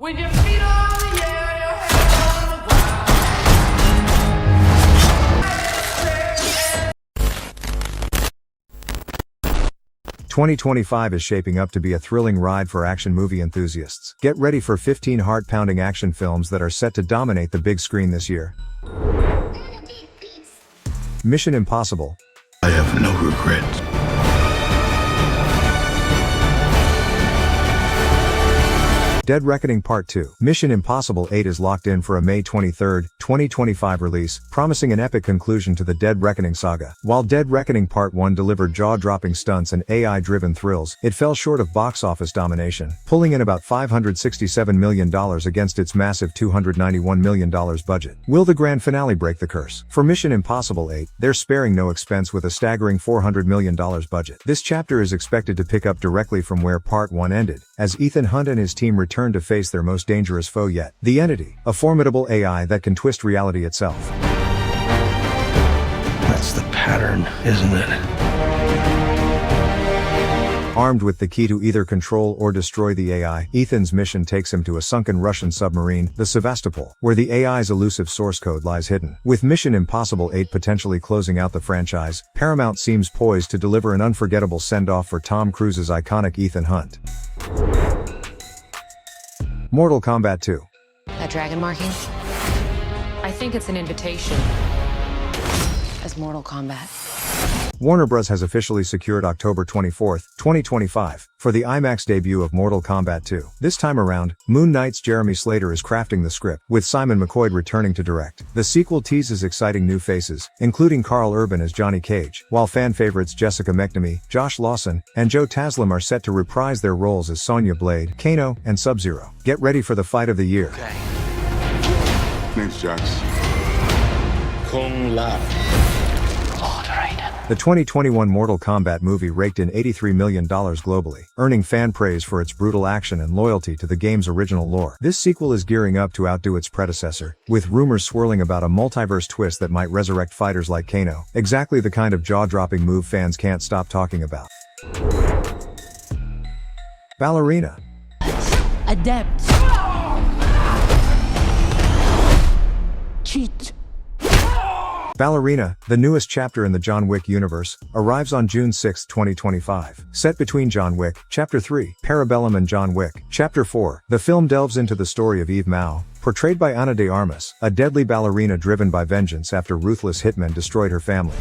With your feet on the air, your head on the ground. 2025 is shaping up to be a thrilling ride for action movie enthusiasts. Get ready for 15 heart-pounding action films that are set to dominate the big screen this year. Mission Impossible. I have no regrets. Dead Reckoning Part 2. Mission Impossible 8 is locked in for a May 23, 2025 release, promising an epic conclusion to the Dead Reckoning saga. While Dead Reckoning Part 1 delivered jaw-dropping stunts and AI-driven thrills, it fell short of box office domination, pulling in about $567 million against its massive $291 million budget. Will the grand finale break the curse? For Mission Impossible 8, they're sparing no expense with a staggering $400 million budget. This chapter is expected to pick up directly from where Part 1 ended, as Ethan Hunt and his team return to face their most dangerous foe yet, the Entity, a formidable AI that can twist reality itself. That's the pattern, isn't it? Armed with the key to either control or destroy the AI, Ethan's mission takes him to a sunken Russian submarine, the Sevastopol, where the AI's elusive source code lies hidden. With Mission Impossible 8 potentially closing out the franchise, Paramount seems poised to deliver an unforgettable send-off for Tom Cruise's iconic Ethan Hunt. Mortal Kombat 2. That dragon marking? I think it's an invitation. As Mortal Kombat. Warner Bros. Has officially secured October 24, 2025, for the IMAX debut of Mortal Kombat 2. This time around, Moon Knight's Jeremy Slater is crafting the script, with Simon McQuoid returning to direct. The sequel teases exciting new faces, including Karl Urban as Johnny Cage, while fan favorites Jessica McNamee, Josh Lawson, and Joe Taslim are set to reprise their roles as Sonya Blade, Kano, and Sub-Zero. Get ready for the fight of the year. Okay. Name's Jax. Kung Lao. The 2021 Mortal Kombat movie raked in $83 million globally, earning fan praise for its brutal action and loyalty to the game's original lore. This sequel is gearing up to outdo its predecessor, with rumors swirling about a multiverse twist that might resurrect fighters like Kano, exactly the kind of jaw-dropping move fans can't stop talking about. Ballerina. Adept. Cheat. Ballerina, the newest chapter in the John Wick universe, arrives on June 6, 2025. Set between John Wick, Chapter 3, Parabellum and John Wick, Chapter 4, the film delves into the story of Eve Mao, portrayed by Ana de Armas, a deadly ballerina driven by vengeance after ruthless hitmen destroyed her family.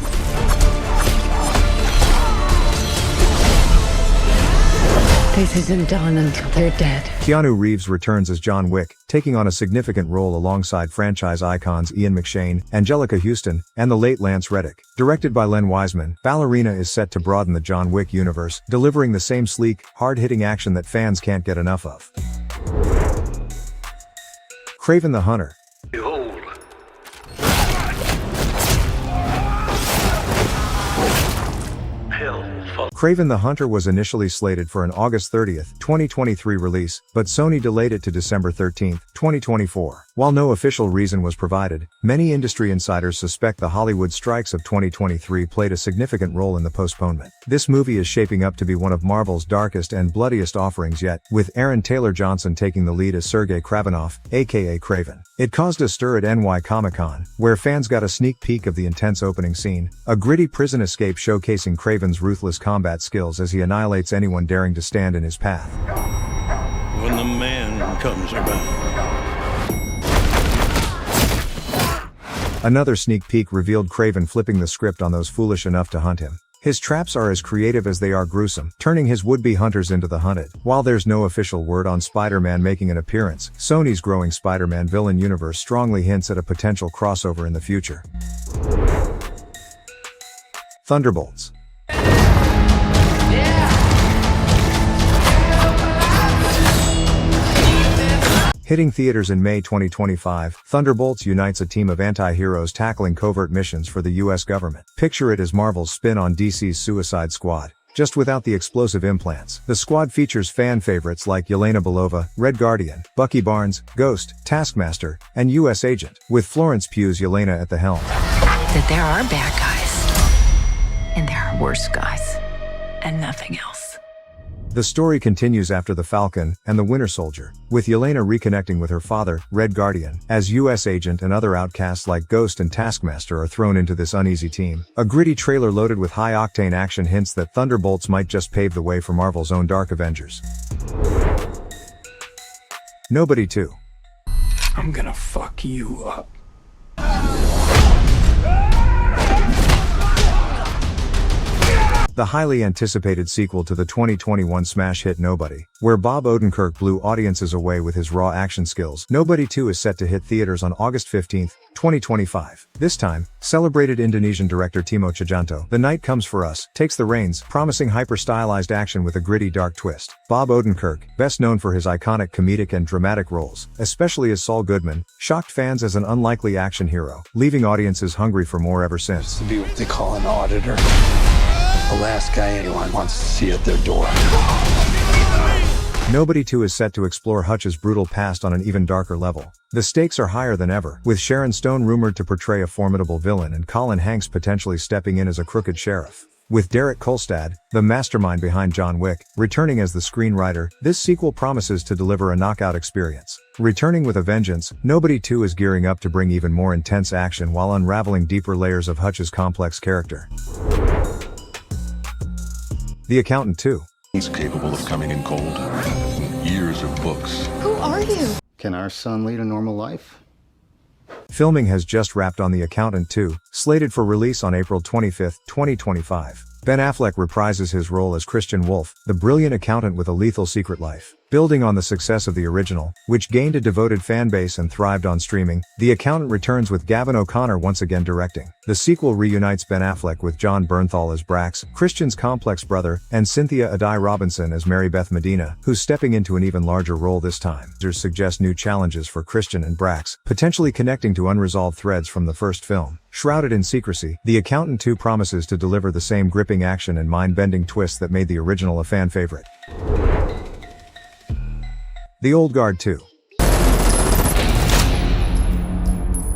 This isn't done until they're dead. Keanu Reeves returns as John Wick, taking on a significant role alongside franchise icons Ian McShane, Angelica Houston, and the late Lance Reddick. Directed by Len Wiseman, Ballerina is set to broaden the John Wick universe, delivering the same sleek, hard-hitting action that fans can't get enough of. Kraven the Hunter. Behold. Kraven the Hunter was initially slated for an August 30, 2023 release, but Sony delayed it to December 13, 2024. While no official reason was provided, many industry insiders suspect the Hollywood strikes of 2023 played a significant role in the postponement. This movie is shaping up to be one of Marvel's darkest and bloodiest offerings yet, with Aaron Taylor Johnson taking the lead as Sergei Kravinoff, aka Kraven. It caused a stir at NY Comic-Con, where fans got a sneak peek of the intense opening scene, a gritty prison escape showcasing Kraven's ruthless combat skills as he annihilates anyone daring to stand in his path. When the man comes around. Another sneak peek revealed Kraven flipping the script on those foolish enough to hunt him. His traps are as creative as they are gruesome, turning his would-be hunters into the hunted. While there's no official word on Spider-Man making an appearance, Sony's growing Spider-Man villain universe strongly hints at a potential crossover in the future. Thunderbolts. Hitting theaters in May 2025, Thunderbolts unites a team of anti-heroes tackling covert missions for the US government. Picture it as Marvel's spin on DC's Suicide Squad, just without the explosive implants. The squad features fan favorites like Yelena Belova, Red Guardian, Bucky Barnes, Ghost, Taskmaster, and US Agent, with Florence Pugh's Yelena at the helm. That there are bad guys, and there are worse guys, and nothing else. The story continues after The Falcon and the Winter Soldier, with Yelena reconnecting with her father, Red Guardian, as U.S. agent, and other outcasts like Ghost and Taskmaster are thrown into this uneasy team. A gritty trailer loaded with high-octane action hints that Thunderbolts might just pave the way for Marvel's own Dark Avengers. Nobody 2. I'm gonna fuck you up. The highly anticipated sequel to the 2021 smash hit Nobody, where Bob Odenkirk blew audiences away with his raw action skills. Nobody 2 is set to hit theaters on August 15, 2025. This time, celebrated Indonesian director Timo Tjahjanto, The Night Comes for Us, takes the reins, promising hyper-stylized action with a gritty dark twist. Bob Odenkirk, best known for his iconic comedic and dramatic roles, especially as Saul Goodman, shocked fans as an unlikely action hero, leaving audiences hungry for more ever since. To be what they call an auditor. The last guy anyone wants to see at their door. Nobody 2 is set to explore Hutch's brutal past on an even darker level. The stakes are higher than ever, with Sharon Stone rumored to portray a formidable villain and Colin Hanks potentially stepping in as a crooked sheriff. With Derek Kolstad, the mastermind behind John Wick, returning as the screenwriter, this sequel promises to deliver a knockout experience. Returning with a vengeance, Nobody 2 is gearing up to bring even more intense action while unraveling deeper layers of Hutch's complex character. The Accountant 2. He's capable of coming in cold. Years of books. Who are you? Can our son lead a normal life? Filming has just wrapped on The Accountant 2, slated for release on April 25, 2025. Ben Affleck reprises his role as Christian Wolf, the brilliant accountant with a lethal secret life. Building on the success of the original, which gained a devoted fan base and thrived on streaming, The Accountant returns with Gavin O'Connor once again directing. The sequel reunites Ben Affleck with John Bernthal as Brax, Christian's complex brother, and Cynthia Addai Robinson as Mary Beth Medina, who's stepping into an even larger role this time. There's suggest new challenges for Christian and Brax, potentially connecting to unresolved threads from the first film. Shrouded in secrecy, The Accountant 2 promises to deliver the same gripping action and mind-bending twists that made the original a fan favorite. The Old Guard 2.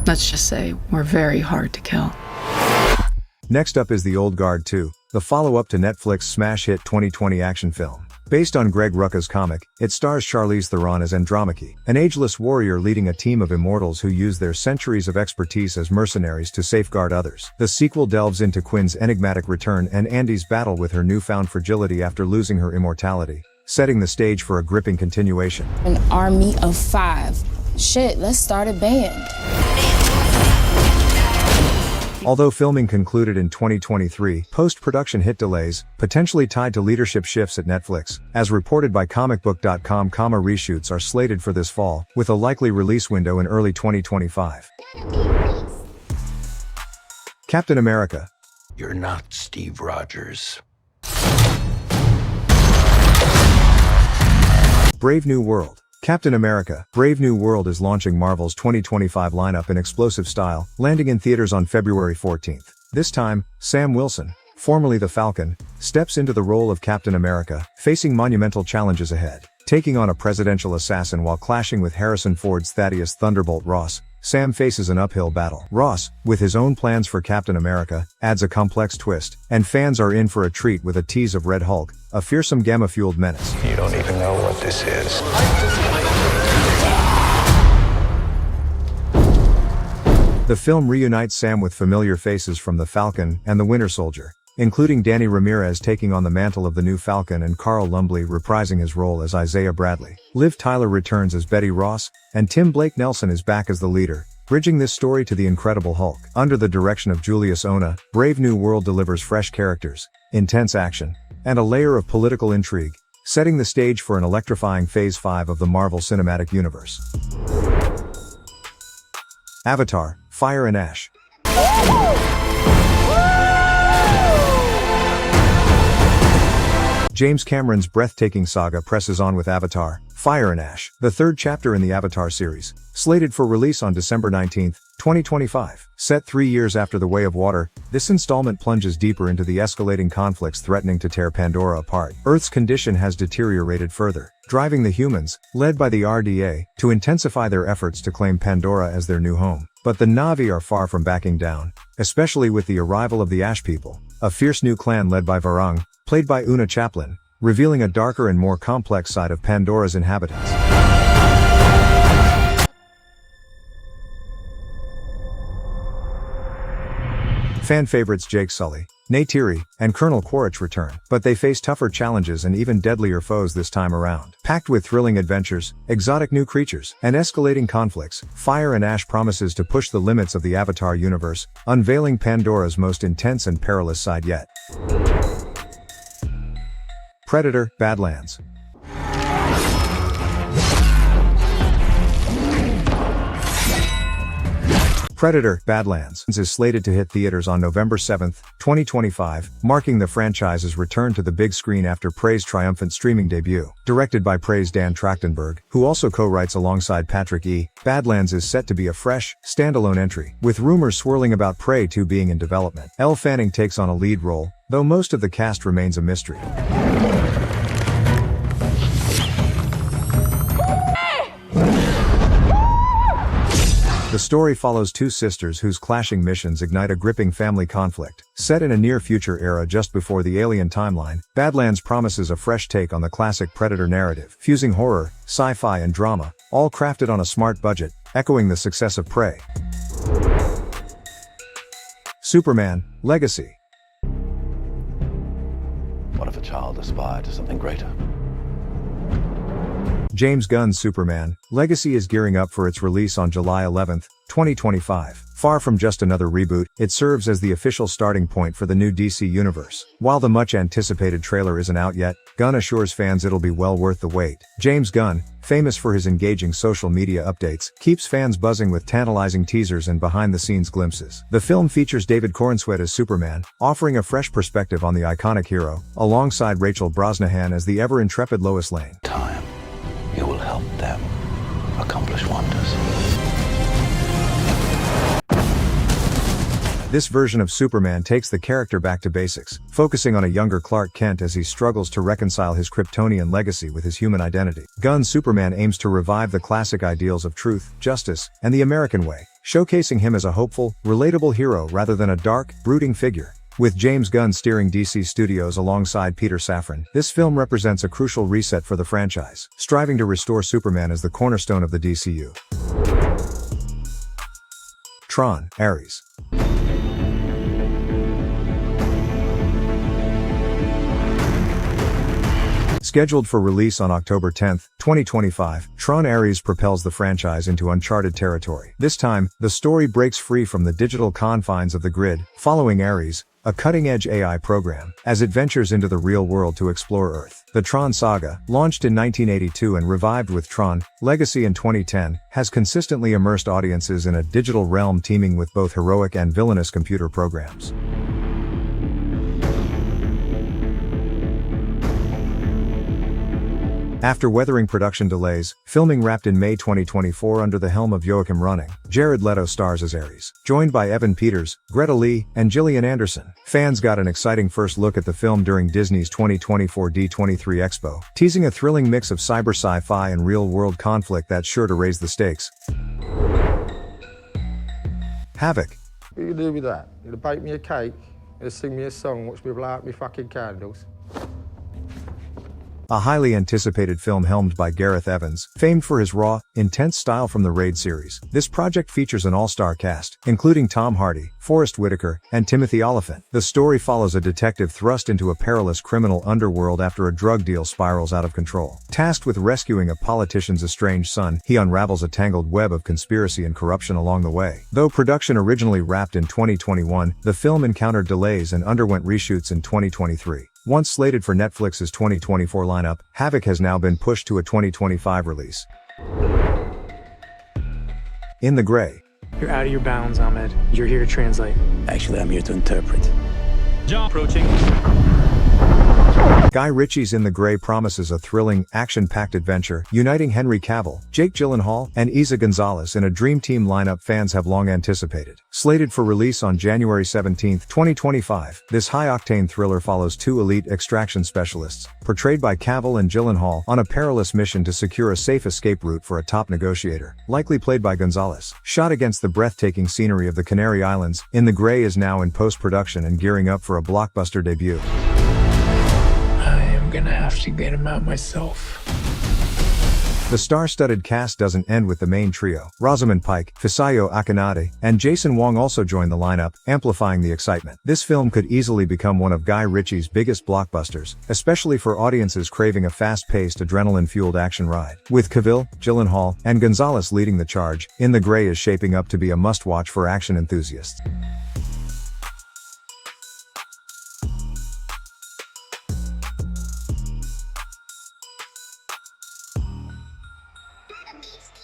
Let's just say we're very hard to kill. Next up is The Old Guard 2, the follow-up to Netflix's smash hit 2020 action film. Based on Greg Rucka's comic, it stars Charlize Theron as Andromache, an ageless warrior leading a team of immortals who use their centuries of expertise as mercenaries to safeguard others. The sequel delves into Quinn's enigmatic return and Andy's battle with her newfound fragility after losing her immortality, setting the stage for a gripping continuation. An army of 5. Shit, let's start a band. Although filming concluded in 2023, post-production hit delays, potentially tied to leadership shifts at Netflix, as reported by comicbook.com, reshoots are slated for this fall, with a likely release window in early 2025. Captain America. You're not Steve Rogers. Brave New World. Captain America, Brave New World is launching Marvel's 2025 lineup in explosive style, landing in theaters on February 14th. This time, Sam Wilson, formerly the Falcon, steps into the role of Captain America, facing monumental challenges ahead. Taking on a presidential assassin while clashing with Harrison Ford's Thaddeus Thunderbolt Ross, Sam faces an uphill battle. Ross, with his own plans for Captain America, adds a complex twist, and fans are in for a treat with a tease of Red Hulk, a fearsome gamma-fueled menace. You don't even know what this is. The film reunites Sam with familiar faces from The Falcon and The Winter Soldier, including Danny Ramirez taking on the mantle of the new Falcon and Carl Lumbly reprising his role as Isaiah Bradley. Liv Tyler returns as Betty Ross, and Tim Blake Nelson is back as the leader, bridging this story to the Incredible Hulk. Under the direction of Julius Ona, Brave New World delivers fresh characters, intense action, and a layer of political intrigue, setting the stage for an electrifying Phase 5 of the Marvel Cinematic Universe. Avatar: Fire and Ash. James Cameron's breathtaking saga presses on with Avatar: Fire and Ash, the third chapter in the Avatar series, slated for release on December 19, 2025. Set 3 years after The Way of Water, this installment plunges deeper into the escalating conflicts threatening to tear Pandora apart. Earth's condition has deteriorated further, driving the humans, led by the RDA, to intensify their efforts to claim Pandora as their new home. But the Na'vi are far from backing down, especially with the arrival of the Ash People, a fierce new clan led by Varung, played by Una Chaplin, revealing a darker and more complex side of Pandora's inhabitants. Fan favorites Jake Sully, Neytiri, and Colonel Quaritch return, but they face tougher challenges and even deadlier foes this time around. Packed with thrilling adventures, exotic new creatures, and escalating conflicts, Fire and Ash promises to push the limits of the Avatar universe, unveiling Pandora's most intense and perilous side yet. Predator: Badlands. Predator: Badlands is slated to hit theaters on November 7, 2025, marking the franchise's return to the big screen after Prey's triumphant streaming debut. Directed by Prey's Dan Trachtenberg, who also co-writes alongside Patrick E., Badlands is set to be a fresh, standalone entry, with rumors swirling about Prey 2 being in development. Elle Fanning takes on a lead role, though most of the cast remains a mystery. The story follows two sisters whose clashing missions ignite a gripping family conflict. Set in a near-future era just before the Alien timeline, Badlands promises a fresh take on the classic Predator narrative, fusing horror, sci-fi and drama, all crafted on a smart budget, echoing the success of Prey. Superman: Legacy. What if a child aspired to something greater? James Gunn's Superman: Legacy is gearing up for its release on July 11, 2025. Far from just another reboot, it serves as the official starting point for the new DC universe. While the much-anticipated trailer isn't out yet, Gunn assures fans it'll be well worth the wait. James Gunn, famous for his engaging social media updates, keeps fans buzzing with tantalizing teasers and behind-the-scenes glimpses. The film features David Corenswet as Superman, offering a fresh perspective on the iconic hero, alongside Rachel Brosnahan as the ever-intrepid Lois Lane. Time, you will help them accomplish wonders. This version of Superman takes the character back to basics, focusing on a younger Clark Kent as he struggles to reconcile his Kryptonian legacy with his human identity. Gunn's Superman aims to revive the classic ideals of truth, justice, and the American way, showcasing him as a hopeful, relatable hero rather than a dark, brooding figure. With James Gunn steering DC Studios alongside Peter Safran, this film represents a crucial reset for the franchise, striving to restore Superman as the cornerstone of the DCU. Tron: Ares. Scheduled for release on October 10, 2025, Tron: Ares propels the franchise into uncharted territory. This time, the story breaks free from the digital confines of the grid, following Ares, a cutting-edge AI program, as it ventures into the real world to explore Earth. The Tron saga, launched in 1982 and revived with Tron: Legacy in 2010, has consistently immersed audiences in a digital realm teeming with both heroic and villainous computer programs. After weathering production delays, filming wrapped in May 2024 under the helm of Joachim Ronning, Jared Leto stars as Ares, joined by Evan Peters, Greta Lee, and Gillian Anderson. Fans got an exciting first look at the film during Disney's 2024 D23 Expo, teasing a thrilling mix of cyber sci-fi and real-world conflict that's sure to raise the stakes. Havoc. What you do with that? You bake me a cake, you sing me a song, watch me blow out me fucking candles. A highly anticipated film helmed by Gareth Evans, famed for his raw, intense style from the Raid series. This project features an all-star cast, including Tom Hardy, Forrest Whitaker, and Timothy Olyphant. The story follows a detective thrust into a perilous criminal underworld after a drug deal spirals out of control. Tasked with rescuing a politician's estranged son, he unravels a tangled web of conspiracy and corruption along the way. Though production originally wrapped in 2021, the film encountered delays and underwent reshoots in 2023. Once slated for Netflix's 2024 lineup, Havoc has now been pushed to a 2025 release. In the Gray. You're out of your bounds, Ahmed. You're here to translate. Actually, I'm here to interpret. John approaching. Guy Ritchie's In the Gray promises a thrilling, action-packed adventure, uniting Henry Cavill, Jake Gyllenhaal, and Isa Gonzalez in a dream team lineup fans have long anticipated. Slated for release on January 17, 2025, this high-octane thriller follows two elite extraction specialists, portrayed by Cavill and Gyllenhaal, on a perilous mission to secure a safe escape route for a top negotiator, likely played by Gonzalez. Shot against the breathtaking scenery of the Canary Islands, In the Gray is now in post-production and gearing up for a blockbuster debut. I am gonna have to get him out myself. The star-studded cast doesn't end with the main trio. Rosamund Pike, Fisayo Akinade, and Jason Wong also join the lineup, amplifying the excitement. This film could easily become one of Guy Ritchie's biggest blockbusters, especially for audiences craving a fast-paced, adrenaline-fueled action ride. With Cavill, Gyllenhaal, and Gonzalez leading the charge, In the Grey is shaping up to be a must-watch for action enthusiasts. Beast.